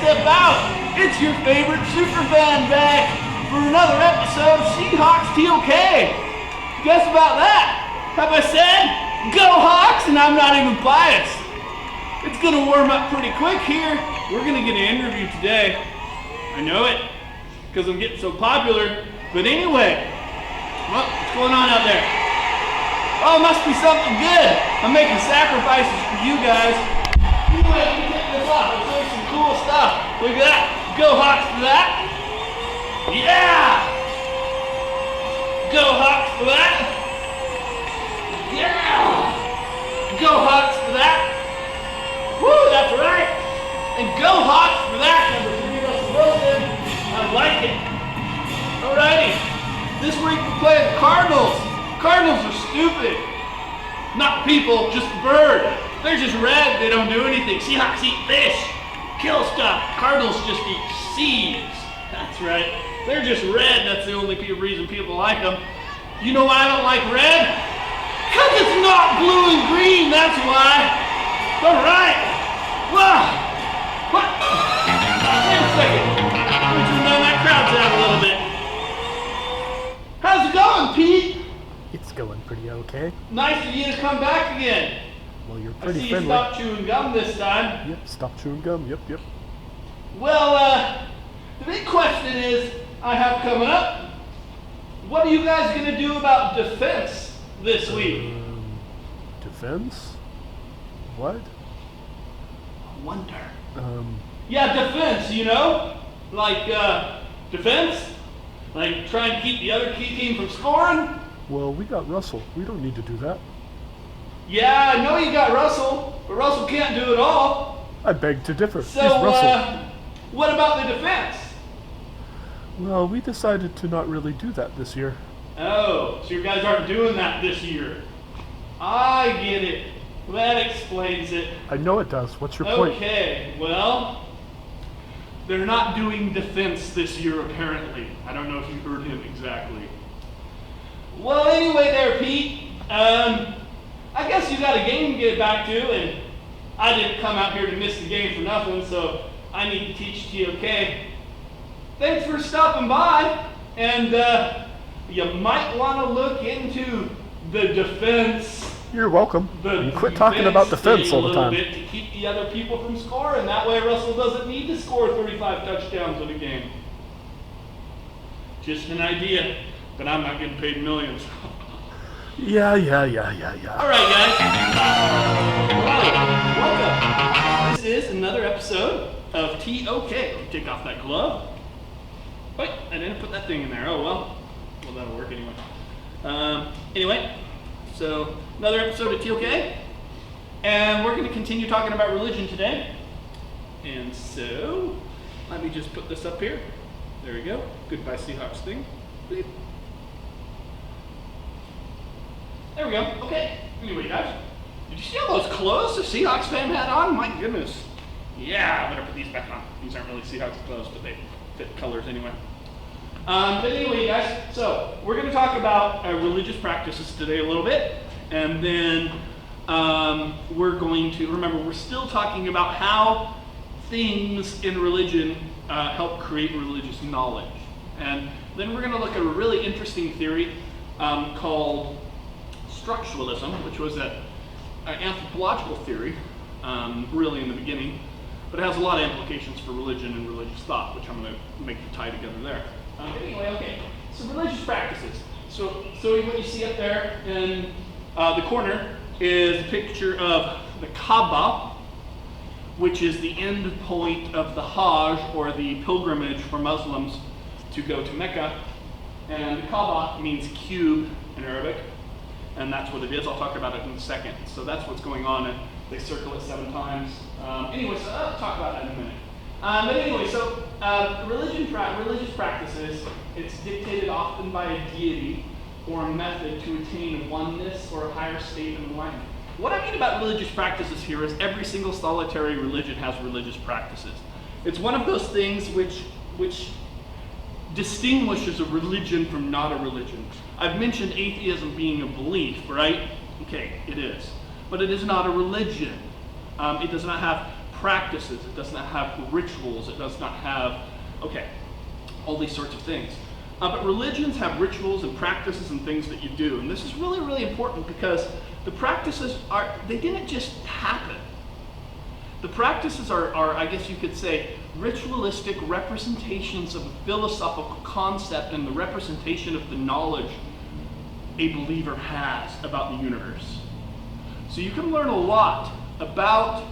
step out. It's your favorite superfan back for another episode of Seahawks TOK. Guess about that? Have I said, go Hawks, and I'm not even biased. It's gonna warm up pretty quick here. We're gonna get an interview today. I know it, because I'm getting so popular. But anyway, what's going on out there? Oh, it must be something good. I'm making sacrifices for you guys. Anyway, let me take this off. I'll show you some cool stuff. Look at that. Go Hawks for that. Yeah! Go Hawks for that. Yeah! Go Hawks for that. Woo, that's right. And go Hawks for that. Number 3, Russell Wilson. I like it. Alrighty. This week we're playing the Cardinals. Cardinals are stupid. Not people, just the bird. They're just red, they don't do anything. Seahawks eat fish, kill stuff. Cardinals just eat seeds. That's right. They're just red, that's the only reason people like them. You know why I don't like red? Because it's not blue and green, that's why. All right. Wow. What? Wait a second. Let me turn down that crowd sound a little bit. How's it going, Pete? It's going pretty okay. Nice of you to come back again. Well, you're I pretty see friendly. you stopped chewing gum this time. Yep, stop chewing gum. Yep. Well, the big question is, I have coming up, what are you guys going to do about defense this week? Defense? What? I wonder. Yeah, defense, you know? Like, defense? Like trying to keep the other key team from scoring? Well, we got Russell. We don't need to do that. Yeah, I know you got Russell, but Russell can't do it all. I beg to differ. So, He's Russell. What about the defense? Well, we decided to not really do that this year. Oh, so you guys aren't doing that this year. I get it. That explains it. I know it does. What's your point? Okay, well, they're not doing defense this year, apparently. I don't know if you heard him exactly. Well, anyway there, Pete. I guess you got a game to get back to, and I didn't come out here to miss the game for nothing, so I need to teach TOK. Thanks for stopping by, and you might want to look into the defense. You're welcome. And quit talking about defense all the time. Bit to keep the other people from scoring. That way Russell doesn't need to score 35 touchdowns in a game. Just an idea, but I'm not getting paid millions. Yeah. All right, guys. Welcome. This is another episode of TOK. Let me take off that glove. Wait, I didn't put that thing in there. Oh, well. Well, that'll work anyway. Anyway, so another episode of TOK. And we're going to continue talking about religion today. And so, let me just put this up here. There we go. Goodbye Seahawks thing. Beep. There we go. Okay. Anyway, guys, did you see all those clothes the Seahawks fan had on? My goodness. Yeah, I better put these back on. These aren't really Seahawks clothes, but they fit colors anyway. But anyway, guys, so we're going to talk about religious practices today a little bit, and then we're going to, remember, we're still talking about how things in religion help create religious knowledge. And then we're going to look at a really interesting theory called Structuralism, which was an anthropological theory, really in the beginning, but it has a lot of implications for religion and religious thought, which I'm going to make the tie together there. Anyway, okay, so religious practices. So what you see up there in the corner is a picture of the Kaaba, which is the end point of the Hajj, or the pilgrimage for Muslims to go to Mecca. And the Kaaba means cube in Arabic, and that's what it is. I'll talk about it in a second. So that's what's going on, and they circle it 7 times. Anyway, so I'll talk about that in a minute. But anyway, so religious practices, it's dictated often by a deity or a method to attain oneness or a higher state of enlightenment. What I mean about religious practices here is every single solitary religion has religious practices. It's one of those things which distinguishes a religion from not a religion. I've mentioned atheism being a belief, right? Okay, it is. But it is not a religion. It does not have practices, it does not have rituals, it does not have, okay, all these sorts of things. But religions have rituals and practices and things that you do. And this is really, really important because the practices they didn't just happen. The practices are, I guess you could say, ritualistic representations of a philosophical concept and the representation of the knowledge a believer has about the universe. So you can learn a lot about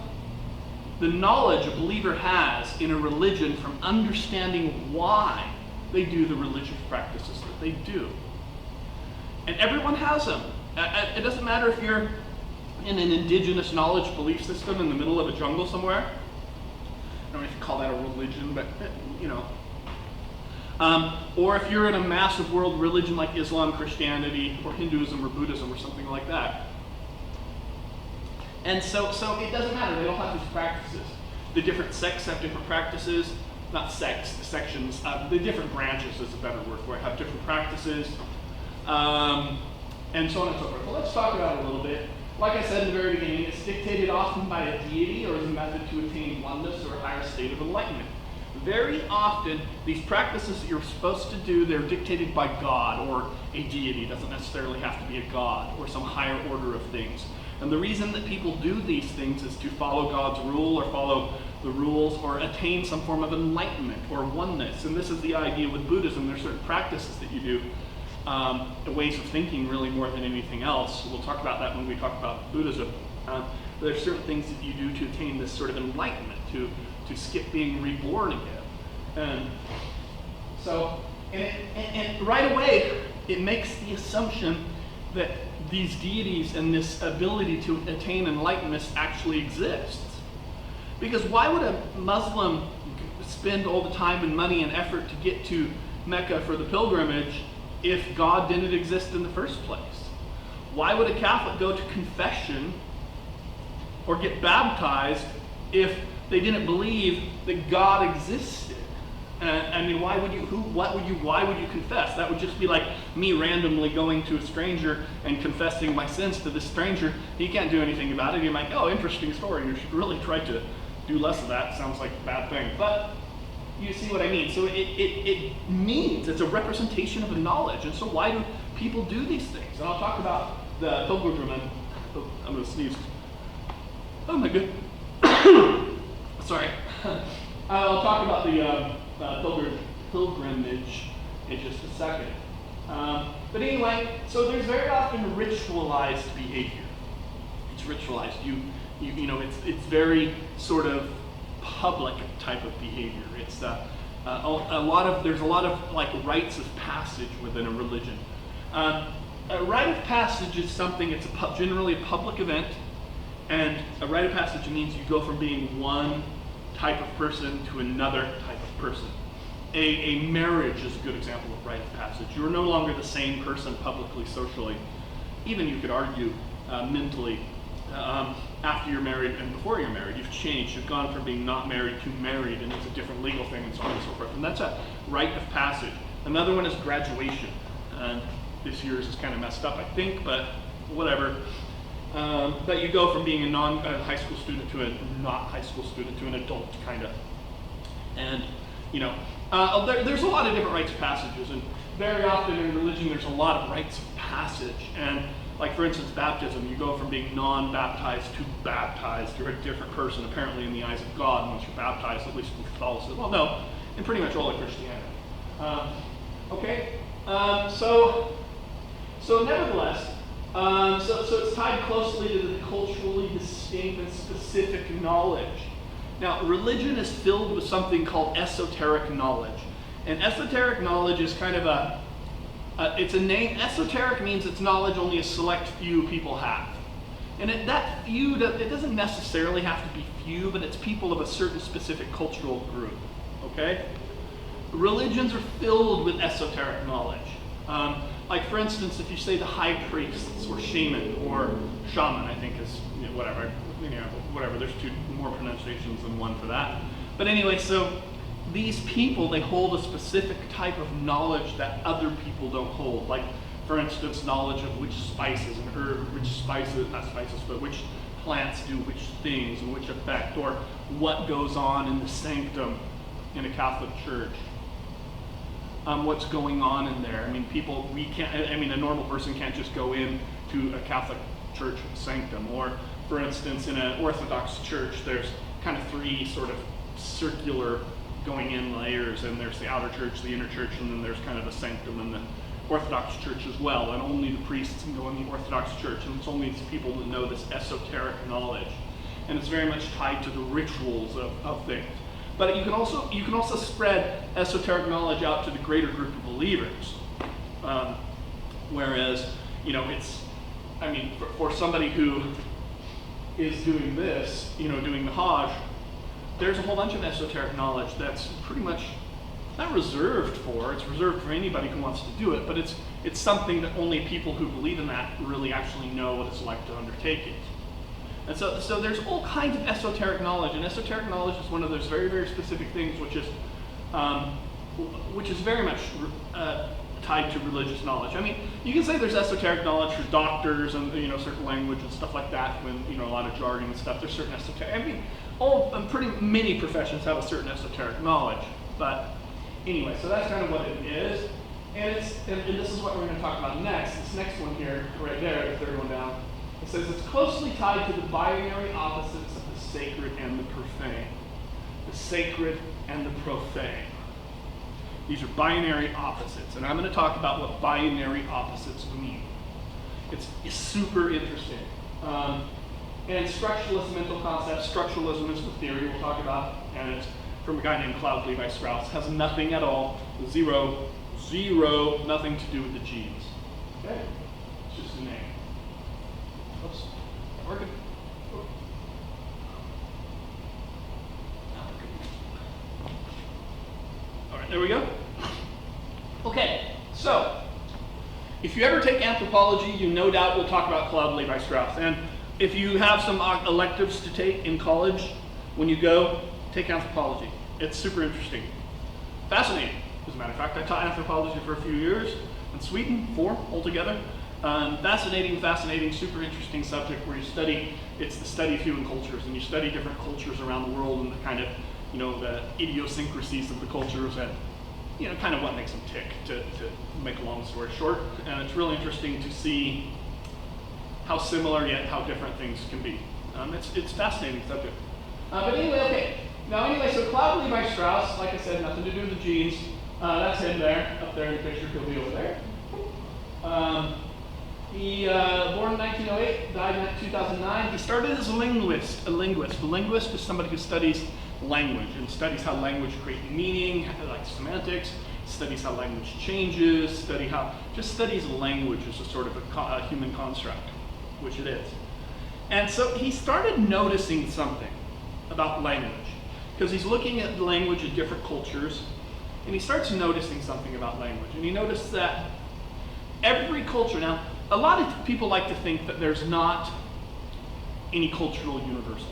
the knowledge a believer has in a religion from understanding why they do the religious practices that they do. And everyone has them. It doesn't matter if you're in an indigenous knowledge belief system in the middle of a jungle somewhere. I don't know if you call that a religion, but you know. Or if you're in a massive world religion like Islam, Christianity, or Hinduism, or Buddhism, or something like that. And so it doesn't matter, they all have these practices. The different sects have different practices, not sects, sections, the different branches is a better word for it, have different practices, and so on and so forth. Well, let's talk about it a little bit. Like I said in the very beginning, it's dictated often by a deity or as a method to attain oneness or a higher state of enlightenment. Very often, these practices that you're supposed to do, they're dictated by God or a deity. It doesn't necessarily have to be a God or some higher order of things. And the reason that people do these things is to follow God's rule or follow the rules or attain some form of enlightenment or oneness. And this is the idea with Buddhism. There are certain practices that you do, ways of thinking really more than anything else. We'll talk about that when we talk about Buddhism. There are certain things that you do to attain this sort of enlightenment, to skip being reborn again. And right away, it makes the assumption that these deities and this ability to attain enlightenment actually exists. Because why would a Muslim spend all the time and money and effort to get to Mecca for the pilgrimage if God didn't exist in the first place? Why would a Catholic go to confession or get baptized if they didn't believe that God existed? I mean, why would you confess? That would just be like me randomly going to a stranger and confessing my sins to this stranger. He can't do anything about it. You're like, oh, interesting story. You should really try to do less of that. Sounds like a bad thing. But you see what I mean. So it means it's a representation of a knowledge. And so why do people do these things? And I'll talk about the pilgrimage. Oh, I'm going to sneeze. Oh my good. Sorry. I'll talk about the pilgrimage in just a second. But anyway, so there's very often ritualized behavior. It's ritualized. You know, it's very sort of public type of behavior. It's there's a lot of like rites of passage within a religion. A rite of passage is something. It's generally a public event, and a rite of passage means you go from being one type of person to another type of person. A marriage is a good example of rite of passage. You're no longer the same person publicly, socially, even you could argue mentally, after you're married and before you're married. You've changed. You've gone from being not married to married, and it's a different legal thing and so on and so forth. And that's a rite of passage. Another one is graduation. And this year's is kind of messed up, I think, but whatever. But you go from being a high school student to a not high school student to an adult, kind of. And, you know, there's a lot of different rites of passages, and very often in religion there's a lot of rites of passage. And, like, for instance, baptism, you go from being non-baptized to baptized. You're a different person, apparently, in the eyes of God once you're baptized, at least in Catholicism. Well, no, in pretty much all of Christianity. So nevertheless, so it's tied closely to the culturally distinct and specific knowledge. Now, religion is filled with something called esoteric knowledge. And esoteric knowledge is kind of it's a name. Esoteric means it's knowledge only a select few people have. And that few, it doesn't necessarily have to be few, but it's people of a certain specific cultural group, okay? Religions are filled with esoteric knowledge. Like, for instance, if you say the high priests or shaman, I think is, whatever, there's two more pronunciations than one for that. But anyway, so these people, they hold a specific type of knowledge that other people don't hold. Like, for instance, knowledge of which spices and herbs, which plants do which things and which effect, or what goes on in the sanctum in a Catholic church. What's going on in there? I mean, a normal person can't just go in to a Catholic church sanctum. Or, for instance, in an Orthodox church, there's kind of three sort of circular going in layers, and there's the outer church, the inner church, and then there's kind of the sanctum in the Orthodox church as well. And only the priests can go in the Orthodox church, and it's only these people that know this esoteric knowledge. And it's very much tied to the rituals of things. But you can also spread esoteric knowledge out to the greater group of believers. Whereas, for somebody who is doing this, doing the Hajj, there's a whole bunch of esoteric knowledge that's pretty much not reserved for. It's reserved for anybody who wants to do it, but it's something that only people who believe in that really actually know what it's like to undertake it. And so there's all kinds of esoteric knowledge, and esoteric knowledge is one of those very, very specific things which is very much tied to religious knowledge. I mean, you can say there's esoteric knowledge for doctors and certain language and stuff like that. When a lot of jargon and stuff, there's certain esoteric. I mean, pretty many professions have a certain esoteric knowledge. But anyway, so that's kind of what it is, and this is what we're going to talk about next. This next one here, right there, the third one down. It says it's closely tied to the binary opposites of the sacred and the profane. The sacred and the profane. These are binary opposites, and I'm going to talk about what binary opposites mean. It's super interesting. And structuralist mental concepts, structuralism is the theory we'll talk about, and it's from a guy named Claude Levi-Strauss. Has nothing at all, zero, nothing to do with the genes. Okay? It's just a name. Oops, not working. All right, there we go. Okay, so if you ever take anthropology, you no doubt will talk about Claude Levi-Strauss. And if you have some electives to take in college, when you go, take anthropology. It's super interesting. Fascinating, as a matter of fact. I taught anthropology for a few years in Sweden, 4 altogether. Fascinating, super interesting subject where it's the study of human cultures, and you study different cultures around the world and the kind of, the idiosyncrasies of the cultures and, kind of what makes them tick, to make a long story short. And it's really interesting to see how similar yet how different things can be. It's a fascinating subject. But anyway, okay. So Claude Levi-Strauss, like I said, nothing to do with the genes. That's him there, up there in the picture, he'll be over there. He born in 1908, died in 2009. He started as a linguist. A linguist is somebody who studies language and studies how language creates meaning, like semantics, studies how language changes, studies language as a sort of a human construct, which it is. And so he started noticing something about language, because he's looking at language in different cultures, and he starts noticing something about language. And he noticed that every culture, now, a lot of people like to think that there's not any cultural universals,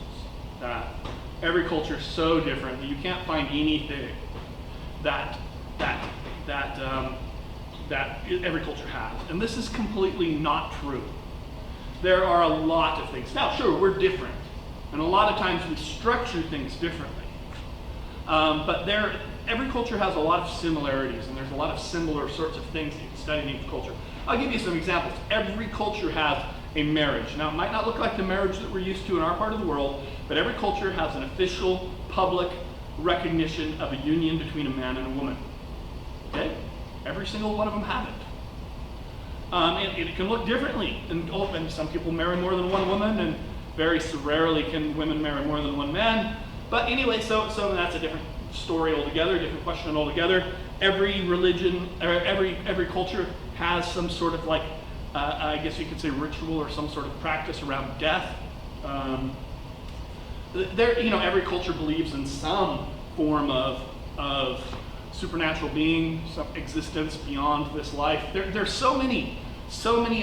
that every culture is so different that you can't find anything that every culture has. And this is completely not true. There are a lot of things. Now, sure, we're different, and a lot of times we structure things differently. But every culture has a lot of similarities, and there's a lot of similar sorts of things that you can study in each culture. I'll give you some examples. Every culture has a marriage. Now, it might not look like the marriage that we're used to in our part of the world, but every culture has an official, public recognition of a union between a man and a woman. Okay? Every single one of them have it. And it can look differently. And some people marry more than one woman, and very rarely can women marry more than one man. But anyway, so that's a different story altogether, different question altogether. Every religion, or every culture has some sort of I guess you could say ritual or some sort of practice around death. Every culture believes in some form of supernatural being, some existence beyond this life. There's so many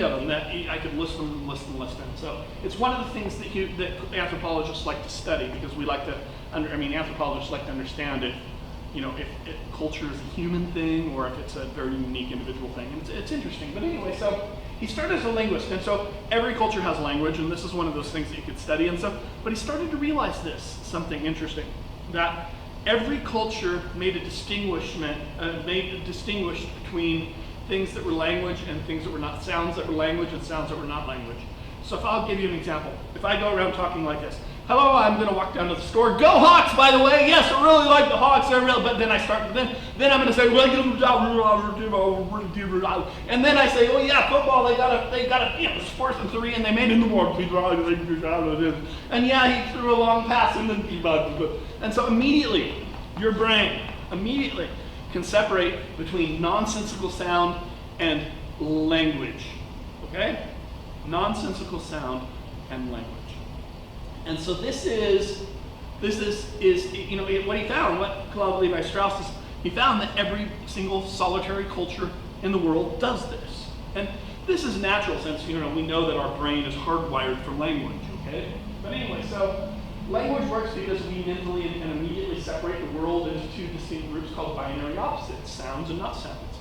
of them that I could list them. So it's one of the things that anthropologists like to study, because we like to, anthropologists like to understand if culture is a human thing or if it's a very unique individual thing. And it's interesting. But anyway, so he started as a linguist, and so every culture has language, and this is one of those things that you could study and stuff, but he started to realize this, something interesting, that every culture made a distinguish between things that were language and things that were not, sounds that were language and sounds that were not language. So if I'll give you an example, if I go around talking like this, hello, I'm going to walk down to the store. Go Hawks, by the way. Yes, I really like the Hawks. They're real. But then I start. Then I'm going to say, and then I say, oh yeah, football. They got a. It's 4th and 3, and they made it in the war. And yeah, he threw a long pass, and then and so immediately, your brain immediately can separate between nonsensical sound and language. Okay, nonsensical sound and language. And so this is you know, what he found, what Claude Levi-Strauss is, he found that every single solitary culture in the world does this. And this is natural since, you know, we know that our brain is hardwired for language, okay? But anyway, so language works because we mentally and immediately separate the world into 2 distinct groups called binary opposites, sounds and not sounds.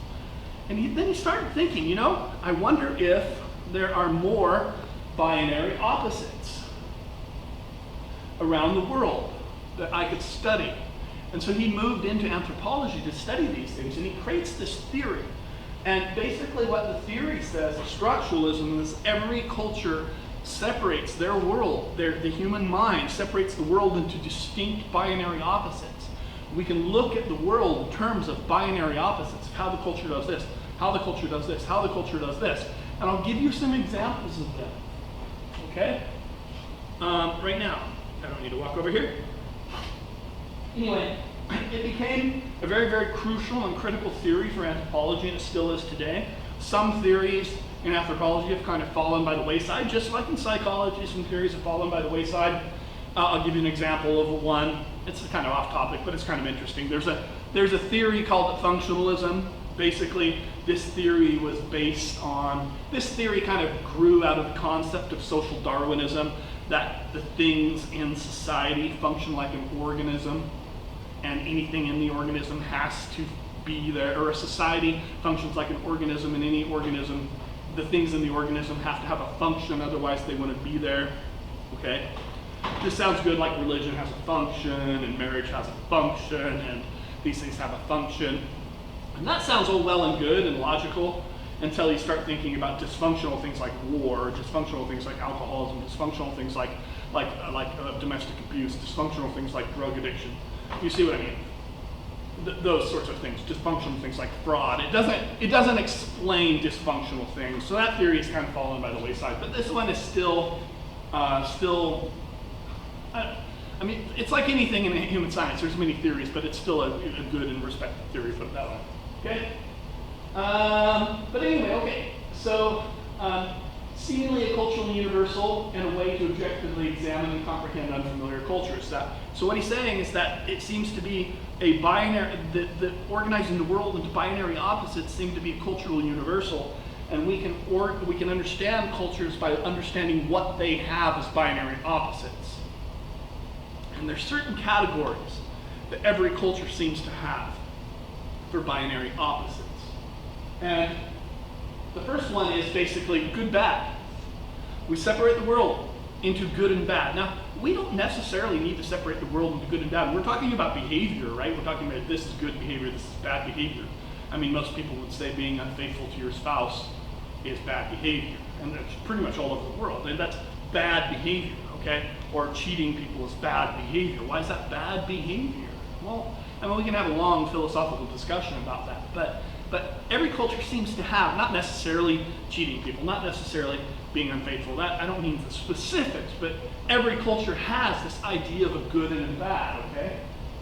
And then he started thinking, you know, I wonder if there are more binary opposites around the world that I could study. And so he moved into anthropology to study these things, and he creates this theory. And basically what the theory says, structuralism, is every culture separates their world, the human mind separates the world into distinct binary opposites. We can look at the world in terms of binary opposites, how the culture does this, how the culture does this, how the culture does this. And I'll give you some examples of them, okay? Right now. I don't need to walk over here. Anyway, it became a very, very crucial and critical theory for anthropology, and it still is today. Some theories in anthropology have kind of fallen by the wayside, just like in psychology, some theories have fallen by the wayside. I'll give you an example of one. It's kind of off topic, but it's kind of interesting. There's a theory called functionalism. Basically, this theory was based on, this theory kind of grew out of the concept of social Darwinism, that the things in society function like an organism, and anything in the organism has to be there, or a society functions like an organism, and any organism, the things in the organism have to have a function, otherwise they wouldn't be there, okay? This sounds good, like religion has a function, and marriage has a function, and these things have a function. And that sounds all well and good and logical, until you start thinking about dysfunctional things like war, dysfunctional things like alcoholism, dysfunctional things like domestic abuse, dysfunctional things like drug addiction. You see what I mean? Those sorts of things, dysfunctional things like fraud. It doesn't explain dysfunctional things. So that theory is kind of fallen by the wayside. But this one is still. I mean, it's like anything in human science. There's many theories, but it's still a good and respected theory, put it that way. Okay. But anyway, okay, so seemingly a culturally universal and a way to objectively examine and comprehend unfamiliar cultures. So what he's saying is that it seems to be a binary, that organizing the world into binary opposites seem to be culturally universal, and we can understand cultures by understanding what they have as binary opposites. And there's certain categories that every culture seems to have for binary opposites. And the first one is basically good, bad. We separate the world into good and bad. Now, we don't necessarily need to separate the world into good and bad. We're talking about behavior, right? We're talking about this is good behavior, this is bad behavior. I mean, most people would say being unfaithful to your spouse is bad behavior. And that's pretty much all over the world. And that's bad behavior, okay? Or cheating people is bad behavior. Why is that bad behavior? Well, I mean, we can have a long philosophical discussion about that. But every culture seems to have, not necessarily cheating people, not necessarily being unfaithful. That I don't mean the specifics, but every culture has this idea of a good and a bad, okay?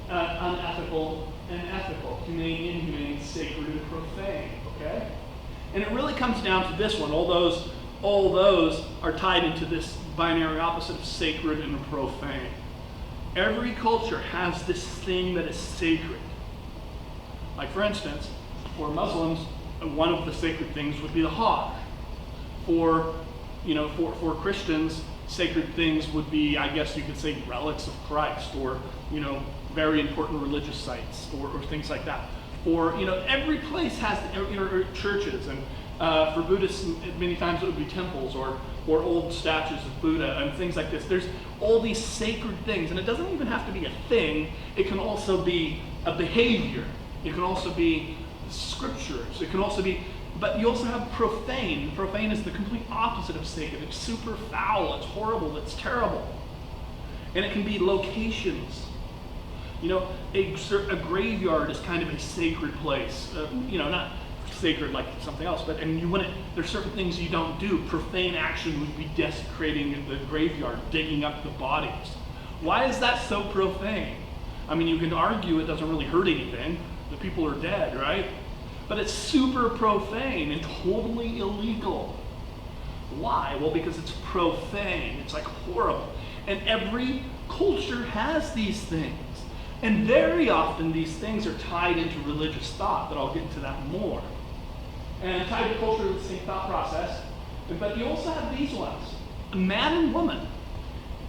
Unethical and ethical, humane, inhumane, sacred and profane, okay? And it really comes down to this one. All those are tied into this binary opposite of sacred and profane. Every culture has this thing that is sacred. Like for instance, for Muslims, one of the sacred things would be the Hajj. For Christians, sacred things would be, I guess you could say, relics of Christ, or very important religious sites, or things like that. Or every place has, or churches, and For Buddhists, many times it would be temples or old statues of Buddha and things like this. There's all these sacred things, and it doesn't even have to be a thing. It can also be a behavior. It can also be scriptures. It can also be, but you also have profane. Profane is the complete opposite of sacred. It's super foul, it's horrible, it's terrible. And it can be locations. You know, a graveyard is kind of a sacred place. You know, not sacred like something else, but and you wouldn't, there's certain things you don't do. Profane action would be desecrating the graveyard, digging up the bodies. Why is that so profane? I mean, you can argue it doesn't really hurt anything. The people are dead, right? But it's super profane and totally illegal. Why? Well, because it's profane. It's like horrible. And every culture has these things. And very often these things are tied into religious thought, but I'll get into that more. And tied to culture is the same thought process. But you also have these ones. Man and woman.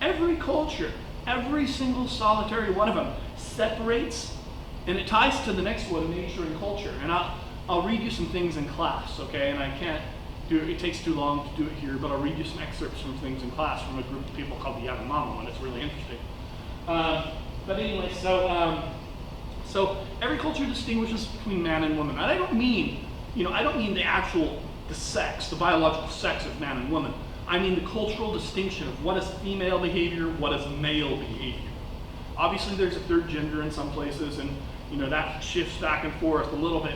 Every culture, every single solitary one of them separates, and it ties to the next one, nature and culture. And I'll read you some things in class, okay? And I can't do it, it takes too long to do it here, but I'll read you some excerpts from things in class from a group of people called the Yanomamo, and it's really interesting. But anyway, so every culture distinguishes between man and woman. And I don't mean, I don't mean the sex, the biological sex of man and woman. I mean the cultural distinction of what is female behavior, what is male behavior. Obviously there's a third gender in some places, and that shifts back and forth a little bit.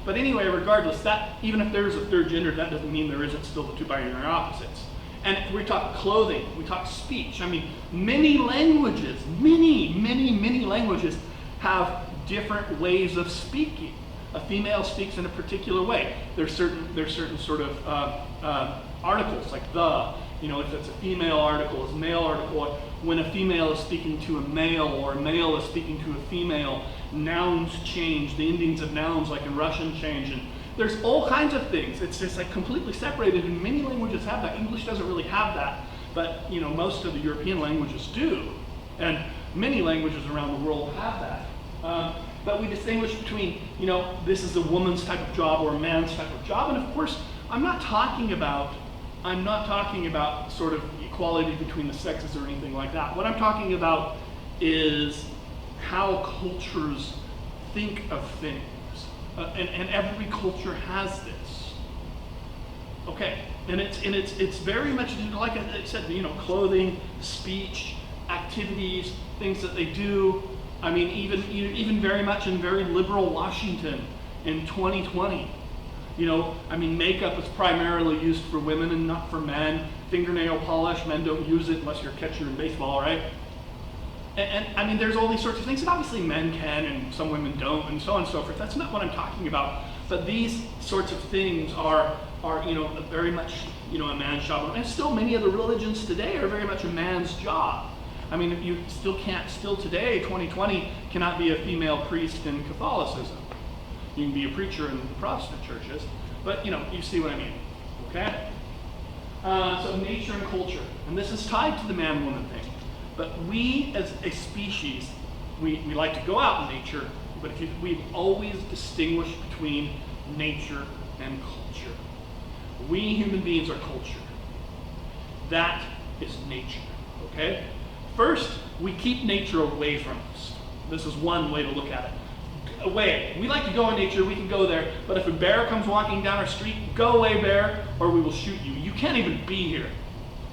But anyway, regardless, that even if there's a third gender, that doesn't mean there isn't still the two binary opposites. And we talk clothing, we talk speech. I mean, many languages, many languages have different ways of speaking. A female speaks in a particular way. There's certain sort of articles, like the, if it's a female article, it's a male article. When a female is speaking to a male or a male is speaking to a female, nouns change. The endings of nouns, like in Russian, change. And there's all kinds of things. It's just like completely separated, and many languages have that. English doesn't really have that, but most of the European languages do. And many languages around the world have that. But we distinguish between, this is a woman's type of job or a man's type of job. And of course, I'm not talking about sort of equality between the sexes or anything like that. What I'm talking about is how cultures think of things. And every culture has this. Okay, and it's very much like I said, clothing, speech, activities, things that they do. I mean, even very much in very liberal Washington in 2020. Makeup is primarily used for women and not for men. Fingernail polish, men don't use it unless you're a catcher in baseball, right? And there's all these sorts of things, and obviously men can and some women don't, and so on and so forth. That's not what I'm talking about. But these sorts of things are very much a man's job. And still many of the religions today are very much a man's job. I mean, you still today, 2020, cannot be a female priest in Catholicism. You can be a preacher in the Protestant churches, but you see what I mean, okay? So nature and culture, and this is tied to the man-woman thing. But we as a species, we like to go out in nature, but we've always distinguished between nature and culture. We human beings are culture. That is nature, okay? First, we keep nature away from us. This is one way to look at it. Away. We like to go in nature, we can go there, but if a bear comes walking down our street, go away, bear, or we will shoot you. You can't even be here.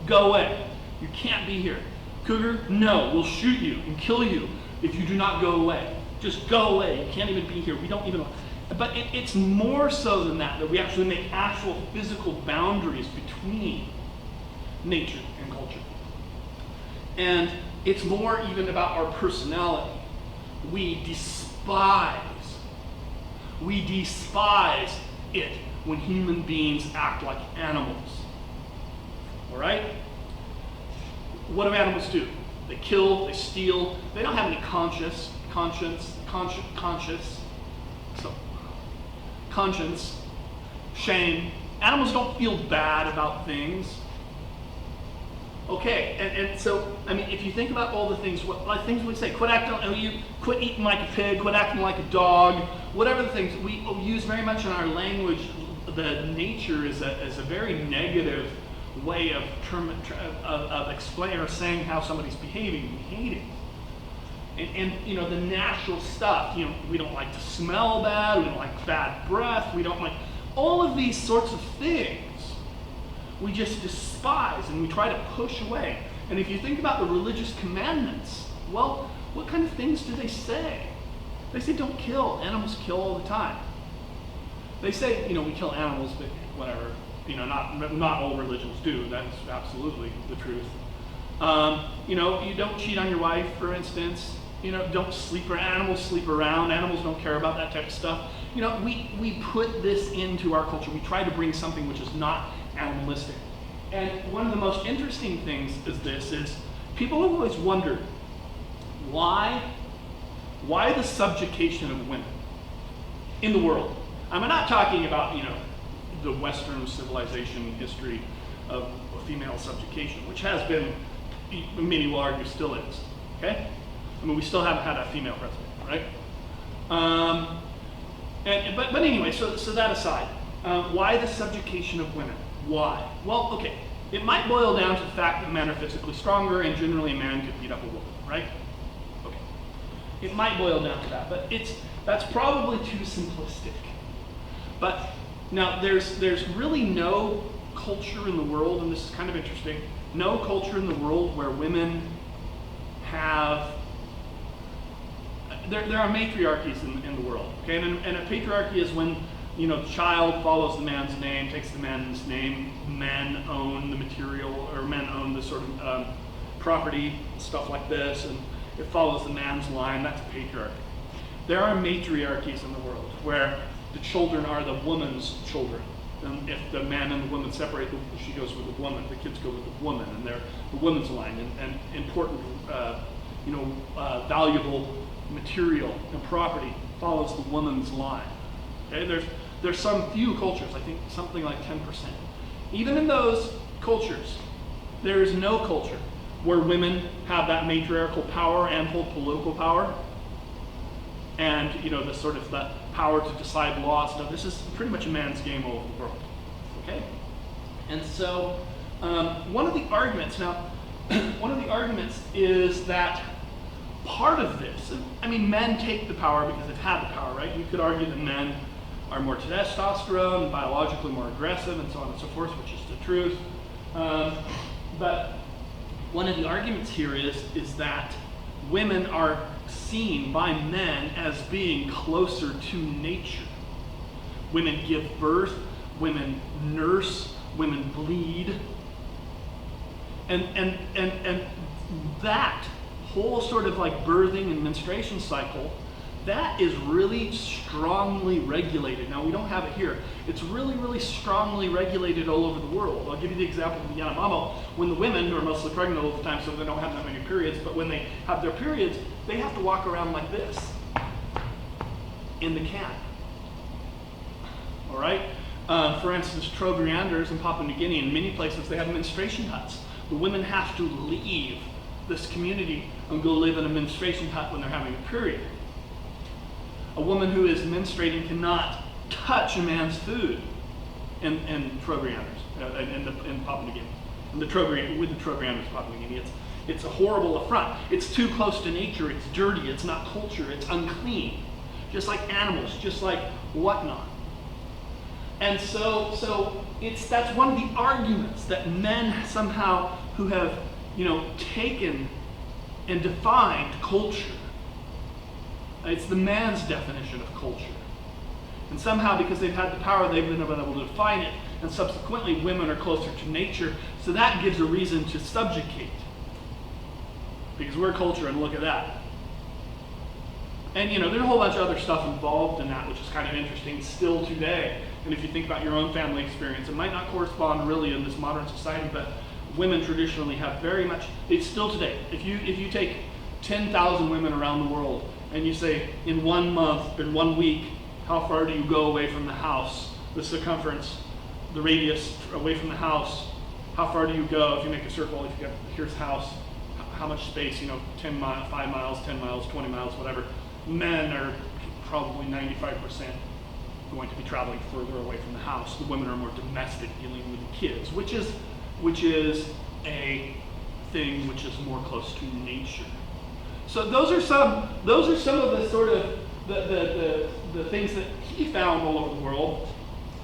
Go away. You can't be here. Cougar, no, we'll shoot you and kill you if you do not go away. Just go away. You can't even be here. We don't even. But it's more so than that we actually make actual physical boundaries between nature and culture. And it's more even about our personality. We despise it when human beings act like animals. All right? What do animals do? They kill, they steal, they don't have any conscience, shame. Animals don't feel bad about things. Okay, and so, if you think about all the things, things we say, quit eating like a pig, quit acting like a dog, whatever the things we use very much in our language, the nature is a very negative way of explaining or saying how somebody's behaving. And the natural stuff, we don't like to smell bad, we don't like bad breath, we don't like all of these sorts of things. We just despise and we try to push away. And if you think about the religious commandments, well, what kind of things do they say? They say don't kill. Animals kill all the time. They say, we kill animals, but whatever. Not all religions do. That's absolutely the truth. You don't cheat on your wife, for instance. Don't sleep around. Animals sleep around. Animals don't care about that type of stuff. We put this into our culture. We try to bring something which is not animalistic. And one of the most interesting things is people have always wondered why the subjugation of women in the world. I'm not talking about, the Western civilization history of female subjugation, which has been, many will argue, still is. Okay? We still haven't had a female president, right? But anyway, so that aside, why the subjugation of women? Why? Well, okay, it might boil down to the fact that men are physically stronger and generally a man could beat up a woman, right? Okay. It might boil down to that, but that's probably too simplistic. But now there's really no culture in the world, and this is kind of interesting, no culture in the world where women have, there are matriarchies in the world, okay? And a patriarchy is when, the child follows the man's name, takes the man's name, men own the material, or men own the sort of property, stuff like this, and it follows the man's line. That's a patriarchy. There are matriarchies in the world where the children are the woman's children. And if the man and the woman separate, she goes with the woman, the kids go with the woman, and they're the woman's line, and important, valuable material and property follows the woman's line. Okay, there's some few cultures, I think something like 10%. Even in those cultures, there is no culture where women have that matriarchal power and hold political power, and the sort of the power to decide laws. No, this is pretty much a man's game all over the world. Okay, and so one of the arguments is that part of this, men take the power because they've had the power, right? You could argue that men are more testosterone, biologically more aggressive, and so on and so forth, which is the truth. But one of the arguments here is that women are seen by men as being closer to nature. Women give birth, women nurse, women bleed. And that whole sort of like birthing and menstruation cycle, that is really strongly regulated. Now, we don't have it here. It's really, really strongly regulated all over the world. I'll give you the example of the Yanomamo. When the women, who are mostly pregnant all the time, so they don't have that many periods, but when they have their periods, they have to walk around like this in the camp. All right? For instance, Trobrianders in Papua New Guinea, in many places, they have menstruation huts. The women have to leave this community and go live in a menstruation hut when they're having a period. A woman who is menstruating cannot touch a man's food in Trobrianders, in Papua New Guinea. With the Trobrianders in Papua New Guinea, it's a horrible affront. It's too close to nature, it's dirty, it's not culture, it's unclean. Just like animals, just like whatnot. And so that's one of the arguments that men somehow who have, taken and defined culture. It's the man's definition of culture. And somehow, because they've had the power, they've been able to define it. And subsequently, women are closer to nature. So that gives a reason to subjugate. Because we're culture, and look at that. And there's a whole bunch of other stuff involved in that, which is kind of interesting still today. And if you think about your own family experience, it might not correspond really in this modern society, but women traditionally have very much, it's still today. If you take 10,000 women around the world, and you say, in 1 month, in 1 week, how far do you go away from the house? The circumference, the radius away from the house. How far do you go if you make a circle? If you got, here's house, how much space? 10 miles, 5 miles, 10 miles, 20 miles, whatever. Men are probably 95%. going to be traveling further away from the house. The women are more domestic, dealing with the kids, which is a thing which is more close to nature. So those are some of the sort of the things that he found all over the world.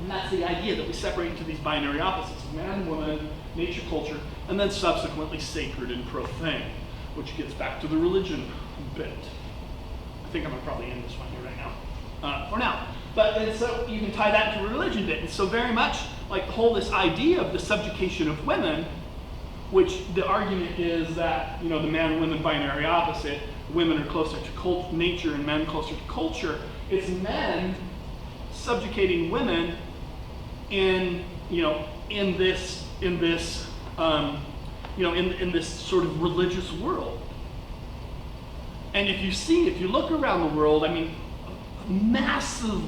And that's the idea that we separate into these binary opposites, man and woman, nature, culture, and then subsequently sacred and profane, which gets back to the religion bit. I think I'm going to probably end this one here right now, for now. But so you can tie that to the religion bit. And so very much like this idea of the subjugation of women, which the argument is that, the man and women binary opposite, women are closer to nature and men closer to culture. It's men subjugating women in this sort of religious world. And if you look around the world, massive,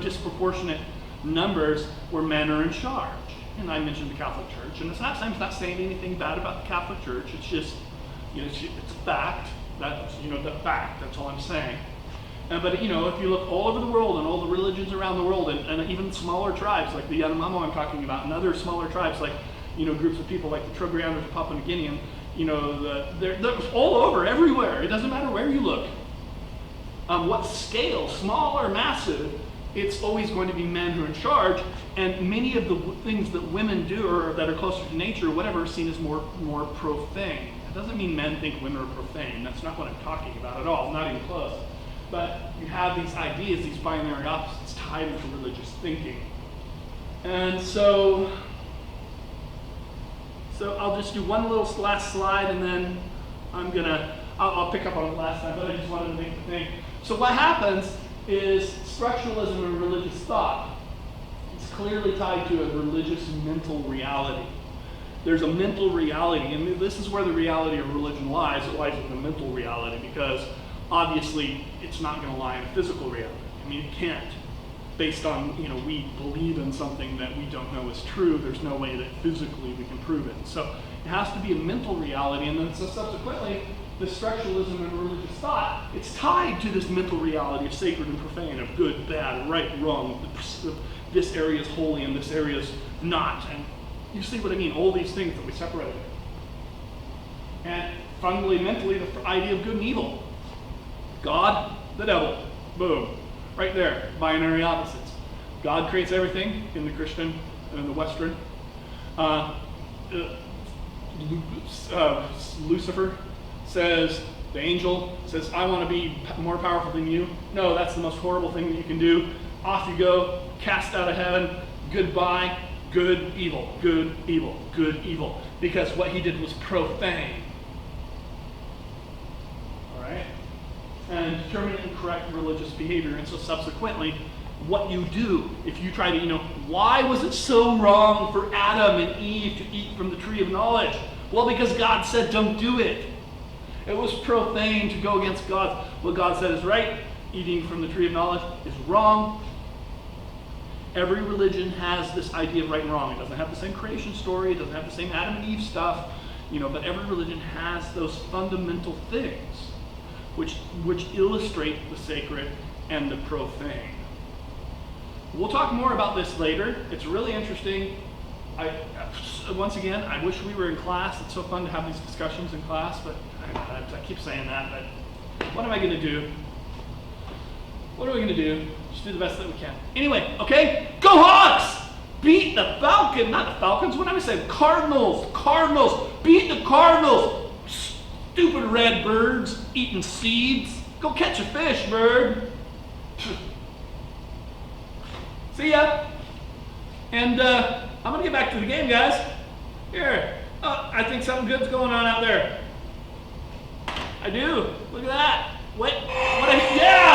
disproportionate numbers where men are in charge. And I mentioned the Catholic Church, and I'm not saying anything bad about the Catholic Church. It's just, it's a fact. That's the fact. That's all I'm saying. But if you look all over the world and all the religions around the world, and even smaller tribes like the Yanomamo I'm talking about, and other smaller tribes like groups of people like the Trobrianders of Papua New Guinea, and they're all over, everywhere. It doesn't matter where you look. What scale, small or massive, it's always going to be men who are in charge, and many of the things that women do or that are closer to nature or whatever are seen as more profane. It doesn't mean men think women are profane. That's not what I'm talking about at all, not even close. But you have these ideas, these binary opposites tied into religious thinking. And so I'll just do one little last slide, and then I'll pick up on it last time, but I just wanted to make the thing. So what happens is structuralism and religious thought. It's clearly tied to a religious mental reality. There's a mental reality, and this is where the reality of religion lies. It lies in the mental reality, because obviously it's not going to lie in a physical reality. It can't. Based on, we believe in something that we don't know is true, there's no way that physically we can prove it. So it has to be a mental reality, and then so subsequently, the structuralism and religious thought, it's tied to this mental reality of sacred and profane, of good, bad, right, wrong, this area is holy and this area is not. And you see what I mean, all these things that we separated. And fundamentally, the idea of good and evil. God, the devil, boom, right there, binary opposites. God creates everything in the Christian and in the Western. Lucifer says, the angel says, I want to be more powerful than you. No, that's the most horrible thing that you can do. Off you go, cast out of heaven, goodbye, good, evil, good, evil, good, evil. Because what he did was profane. All right? And determine incorrect religious behavior. And so subsequently, what you do, if you try to, why was it so wrong for Adam and Eve to eat from the tree of knowledge? Well, because God said don't do it. It was profane to go against God. What God said is right. Eating from the tree of knowledge is wrong. Every religion has this idea of right and wrong. It doesn't have the same creation story. It doesn't have the same Adam and Eve stuff. But every religion has those fundamental things which illustrate the sacred and the profane. We'll talk more about this later. It's really interesting. Once again, I wish we were in class. It's so fun to have these discussions in class, but I keep saying that. But what am I going to do? What are we going to do? Just do the best that we can. Anyway, okay? Go Hawks! Beat the Falcons. Not the Falcons. What am I saying? Cardinals. Cardinals. Beat the Cardinals. Stupid red birds eating seeds. Go catch a fish, bird. See ya. And I'm going to get back to the game, guys. Here. I think something good's going on out there. I do. Look at that. What? Yeah!